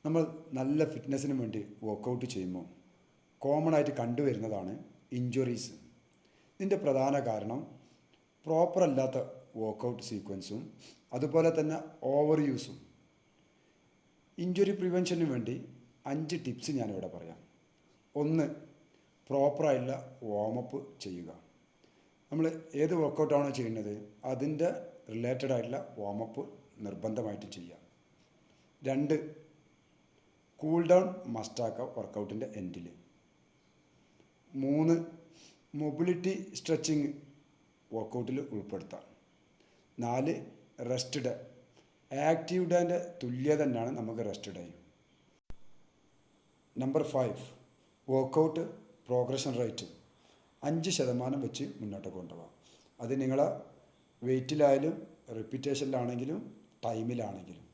നമ്മൾ നല്ല ഫിറ്റ്നസ്സിന് വേണ്ടി വർക്കൗട്ട് ചെയ്യുമ്പോൾ കോമൺ ആയിട്ട് കണ്ടുവരുന്നതാണ് ഇഞ്ചുറീസ്. ഇതിൻ്റെ പ്രധാന കാരണം പ്രോപ്പർ അല്ലാത്ത വർക്കൗട്ട് സീക്വൻസും അതുപോലെ തന്നെ ഓവർ യൂസും. ഇഞ്ചുറി പ്രിവെൻഷന് വേണ്ടി 5 ടിപ്സ് ഞാനിവിടെ പറയാം. 1. പ്രോപ്പറായിട്ടുള്ള വാമപ്പ് ചെയ്യുക. നമ്മൾ ഏത് വർക്കൗട്ടാണോ ചെയ്യുന്നത് അതിൻ്റെ റിലേറ്റഡ് ആയിട്ടുള്ള വാമപ്പ് നിർബന്ധമായിട്ട് ചെയ്യുക. 2. കൂൾ ഡൗൺ മസ്റ്റാക്കുക വർക്കൗട്ടിൻ്റെ എൻഡിൽ. 3. മൊബിലിറ്റി സ്ട്രെച്ചിങ് വർക്കൗട്ടിൽ ഉൾപ്പെടുത്താം. 4. Rest day. ആക്റ്റീവ് ഡേൻ്റെ തുല്യത തന്നെയാണ് നമുക്ക് rest day. Number 5. Workout progression rate 5% വെച്ച് മുന്നോട്ട് കൊണ്ടുപോകാം. അത് നിങ്ങളെ വെയ്റ്റിലായാലും റിപ്പീറ്റേഷനിലാണെങ്കിലും ടൈമിലാണെങ്കിലും.